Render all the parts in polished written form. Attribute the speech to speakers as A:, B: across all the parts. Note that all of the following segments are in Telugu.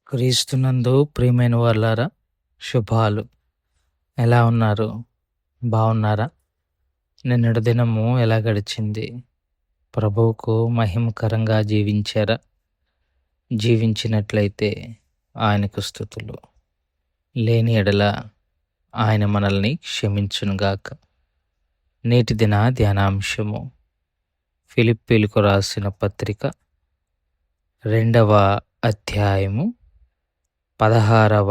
A: క్రీస్తునందు ప్రియమైన వాళ్ళారా, శుభాలు. ఎలా ఉన్నారు? బాగున్నారా? నిన్నటి దినము ఎలా గడిచింది? ప్రభువుకు మహిమకరంగా జీవించారా? జీవించినట్లయితే ఆయనకు స్తుతులు. లేని ఎడల ఆయన మనల్ని క్షమించునుగాక. నేటి దిన ధ్యానాంశము ఫిలిప్పీలకు రాసిన పత్రిక 2వ అధ్యాయము 16వ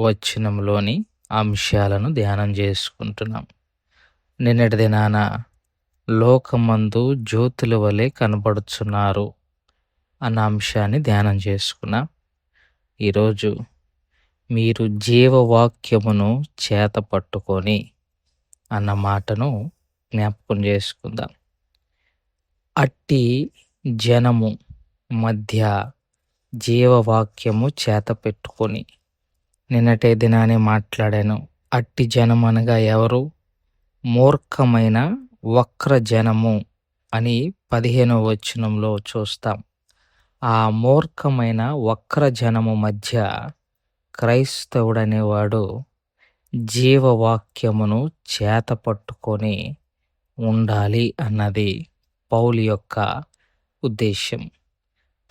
A: వచనంలోని అంశాలను ధ్యానం చేసుకుంటున్నాం. నిన్నటి దినాన లోకమందు జ్యోతుల వలె కనబడుచున్నారు అన్న అంశాన్ని ధ్యానం చేసుకున్నాం. ఈరోజు మీరు జీవవాక్యమును చేత పట్టుకొని అన్న మాటను జ్ఞాపకం చేసుకుందాం. అట్టి జనము మధ్య జీవవాక్యము చేత పెట్టుకొని నిన్నటే దినాన్ని మాట్లాడాను. అట్టి జనం అనగా ఎవరు? మూర్ఖమైన వక్ర జనము అని 15వ వచనంలో చూస్తాం. ఆ మూర్ఖమైన వక్ర జనము మధ్య క్రైస్తవుడనేవాడు జీవవాక్యమును చేత పట్టుకొని ఉండాలి అన్నది పౌలు యొక్క ఉద్దేశం.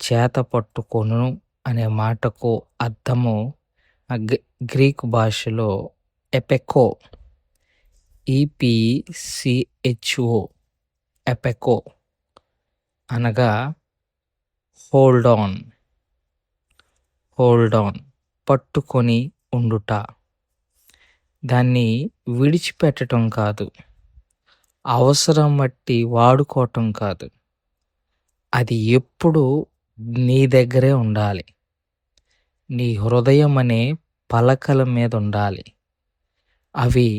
A: చేత పట్టుకొను అనే మాటకు అర్థము గ్రీకు భాషలో ఎపెకో, EPCHO, ఎపెకో అనగా హోల్డ్ ఆన్, పట్టుకొని ఉండుట. దాన్ని విడిచిపెట్టడం కాదు, అవసరం బట్టి వాడుకోవటం కాదు. అది ఎప్పుడు నీ దగ్గరే ఉండాలి. నీ హృదయం అనే పలకల మీద ఉండాలి. అవి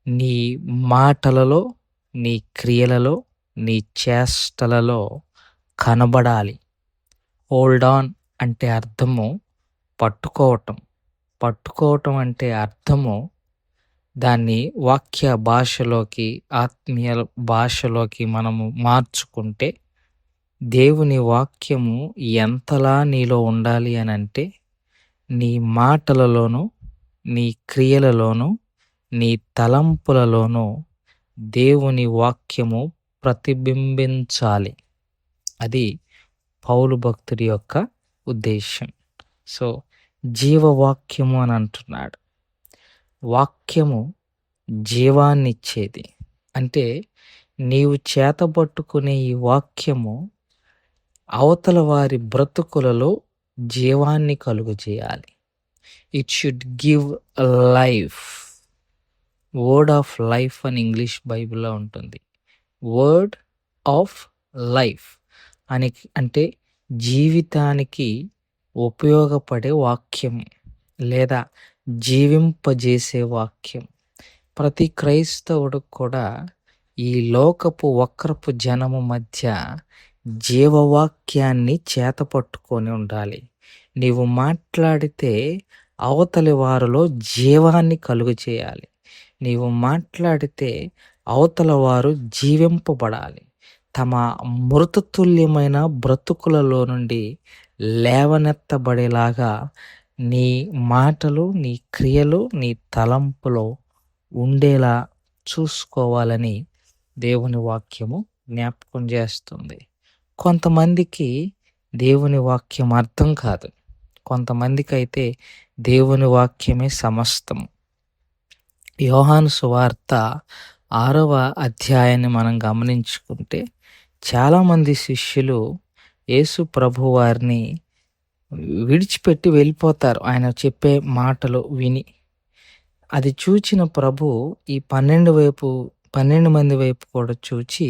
A: నీ మాటలలో, నీ క్రియలలో, నీ చేష్టలలో కనబడాలి. హోల్డ్ ఆన్ అంటే అర్థము పట్టుకోవటం అంటే అర్థము దాన్ని వాక్య భాషలోకి, ఆత్మీయ భాషలోకి మనము మార్చుకుంటే దేవుని వాక్యము ఎంతలా నీలో ఉండాలి అని అంటే నీ మాటలలోనూ, నీ క్రియలలోనూ, నీ తలంపులలోనూ దేవుని వాక్యము ప్రతిబింబించాలి. అది పౌలు భక్తుడి యొక్క ఉద్దేశం. సో జీవవాక్యము అని అంటున్నాడు. వాక్యము జీవాన్నిచ్చేది. అంటే నీవు చేతబట్టుకునే ఈ వాక్యము అవతల వారి బ్రతుకులలో జీవాన్ని కలుగజేయాలి. It should give life. Word of life అని ఇంగ్లీష్ బైబిల్లో ఉంటుంది. వర్డ్ ఆఫ్ లైఫ్ అని అంటే జీవితానికి ఉపయోగపడే వాక్యం లేదా జీవింపజేసే వాక్యం. ప్రతి క్రైస్తవుడు కూడా ఈ లోకపు వక్రపు జనము మధ్య జీవవాక్యాన్ని చేతపట్టుకొని ఉండాలి. నీవు మాట్లాడితే అవతలి వారిలో జీవాన్ని కలుగు చేయాలి. నీవు మాట్లాడితే అవతల వారు జీవింపబడాలి. తమ మృతతుల్యమైన బ్రతుకులలో నుండి లేవనెత్తబడేలాగా నీ మాటలు, నీ క్రియలు, నీ తలంపులో ఉండేలా చూసుకోవాలని దేవుని వాక్యము జ్ఞాపకం చేస్తుంది. కొంతమందికి దేవుని వాక్యం అర్థం కాదు. కొంతమందికి అయితే దేవుని వాక్యమే సమస్తం. యోహాను సువార్త 6వ అధ్యాయాన్ని మనం గమనించుకుంటే చాలామంది శిష్యులు యేసు ప్రభు వారిని విడిచిపెట్టి వెళ్ళిపోతారు ఆయన చెప్పే మాటలు విని. అది చూచిన ప్రభు ఈ 12 మంది వైపు కూడా చూచి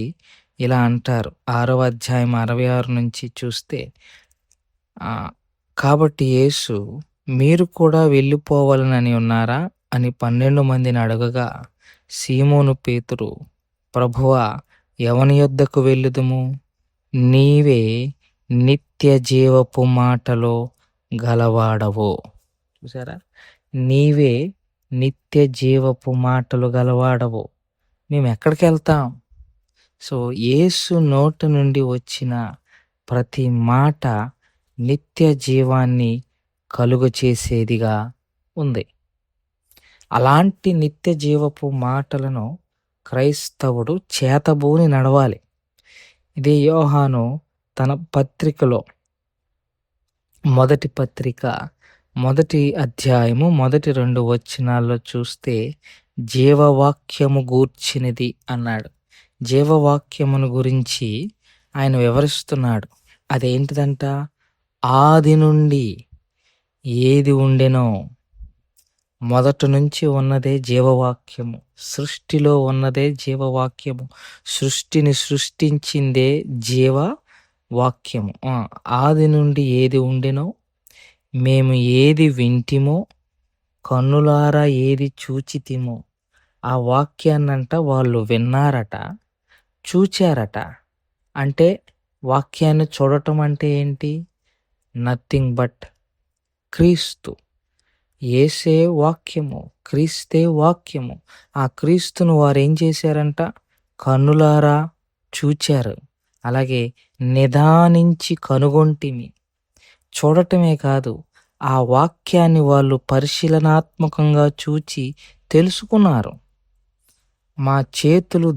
A: ఇలా అంటారు. 6వ అధ్యాయం 66 నుంచి చూస్తే, కాబట్టి యేసు మీరు కూడా వెళ్ళిపోవాలని ఉన్నారా అని 12 మందిని అడగగా సీమోను పేతురు, ప్రభువా ఎవని యొద్దకు వెళ్ళుదుము? నీవే నిత్య జీవపు మాటలో గలవాడవు. చూసారా, నీవే నిత్య జీవపు మాటలు గలవాడవు. మేము ఎక్కడికి వెళ్తాం? సో యేసు నోటి నుండి వచ్చిన ప్రతి మాట నిత్య జీవాన్ని కలుగు చేసేదిగా ఉంది. అలాంటి నిత్య జీవపు మాటలను క్రైస్తవుడు చేతబూని నడవాలి. ఇదే యోహాను తన పత్రికలో మొదటి పత్రిక మొదటి అధ్యాయము మొదటి 2 వచనాల్లో చూస్తే జీవవాక్యము గూర్చినది అన్నాడు. జీవవాక్యమును గురించి ఆయన వివరిస్తున్నాడు. అదేంటిదంట? ఆది నుండి ఏది ఉండెనో మొదటి నుంచి ఉన్నదే జీవవాక్యము. సృష్టిలో ఉన్నదే జీవవాక్యము. సృష్టిని సృష్టించిందే జీవవాక్యము. ఆది నుండి ఏది ఉండెనో, మేము ఏది వింటిమో, కన్నులారా ఏది చూచితిమో. ఆ వాక్యాన్నంట వాళ్ళు విన్నారట, చూచారట. అంటే వాక్యాన్ని చూడటం అంటే ఏంటి? నథింగ్ బట్ క్రీస్తు. యేసే వాక్యము, క్రీస్తే వాక్యము. ఆ క్రీస్తును వారు ఏం చేశారంట? కన్నులారా చూచారు. అలాగే నిదానించి కనుగొంటిమి. చూడటమే కాదు, ఆ వాక్యాన్ని వాళ్ళు పరిశీలనాత్మకంగా చూచి తెలుసుకున్నారు. మా చేతులు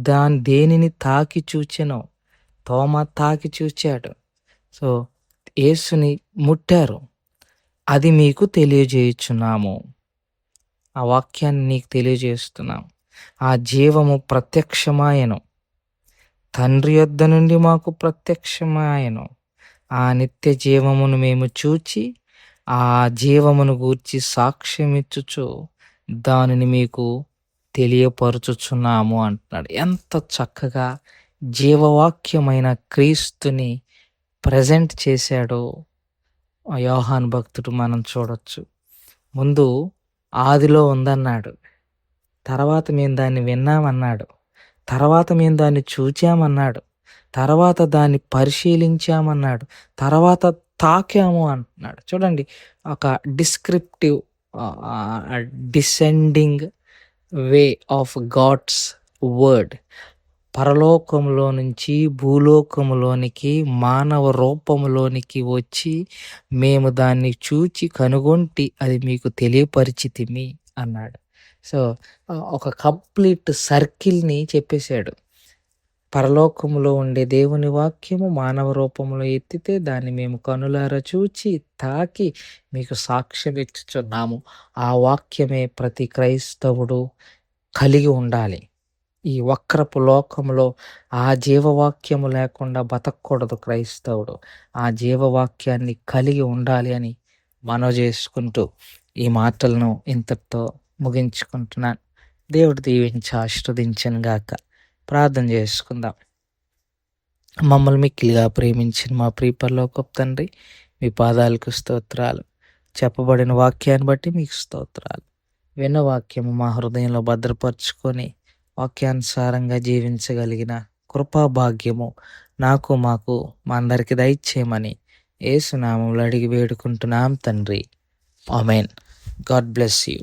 A: దేనిని తాకి చూచెనో, తోమ తాకి చూచాడు. సో యేసుని ముట్టారు. అది మీకు తెలియజేయుచున్నాము. ఆ వాక్యాన్ని నీకు తెలియజేస్తున్నాం. ఆ జీవము ప్రత్యక్షమాయెను, తండ్రి యొద్ద నుండి మాకు ప్రత్యక్షమాయెను. ఆ నిత్య జీవమును మేము చూచి ఆ జీవమును గూర్చి సాక్ష్యమిచ్చుచు దానిని మీకు తెలియపరుచుచున్నాము అంటున్నాడు. ఎంత చక్కగా జీవవాక్యమైన క్రీస్తుని ప్రజెంట్ చేశాడో యోహాను భక్తుడు మనం చూడొచ్చు. ముందు ఆదిలో ఉందన్నాడు, తర్వాత మేము దాన్ని విన్నామన్నాడు, తర్వాత మేము దాన్ని చూచామన్నాడు, తర్వాత దాన్ని పరిశీలించామన్నాడు, తర్వాత తాకాము అంటున్నాడు. చూడండి, ఒక descriptive descending way of God's word. పరలోకములో నుంచి భూలోకములోనికి మానవ రూపములోనికి వచ్చి మేము దాన్ని చూచి కనుగొంటి అది మీకు తెలియపరిచితిమి అన్నాడు. సో ఒక కంప్లీట్ సర్కిల్ని చెప్పేశాడు. పరలోకములో ఉండే దేవుని వాక్యము మానవ రూపంలో ఎత్తితే దాన్ని మేము కనులారా చూచి తాకి మీకు సాక్ష్యం ఇచ్చుచున్నాము. ఆ వాక్యమే ప్రతి క్రైస్తవుడు కలిగి ఉండాలి. ఈ వక్రపు లోకంలో ఆ జీవవాక్యము లేకుండా బతకూడదు క్రైస్తవుడు. ఆ జీవవాక్యాన్ని కలిగి ఉండాలి అని మనవి చేసుకుంటూ ఈ మాటలను ఇంతటితో ముగించుకుంటున్నాను. దేవుడు దీవించి ఆశీర్వదించను గాక. ప్రార్థన చేసుకుందాం. మమ్మల్ని మిక్కిలిగా ప్రేమించిన మా ప్రియ పరలోకపు తండ్రి, మీ పాదాలకు స్తోత్రాలు. చెప్పబడిన వాక్యాన్ని బట్టి మీకు స్తోత్రాలు. విన్న వాక్యము మా హృదయంలో భద్రపరుచుకొని వాక్యానుసారంగా జీవించగలిగిన కృపా భాగ్యము నాకు మాకు మా అందరికి దయచేయమని యేసు నామములో అడిగి వేడుకుంటున్నాం తండ్రి. ఆమేన్. God bless you.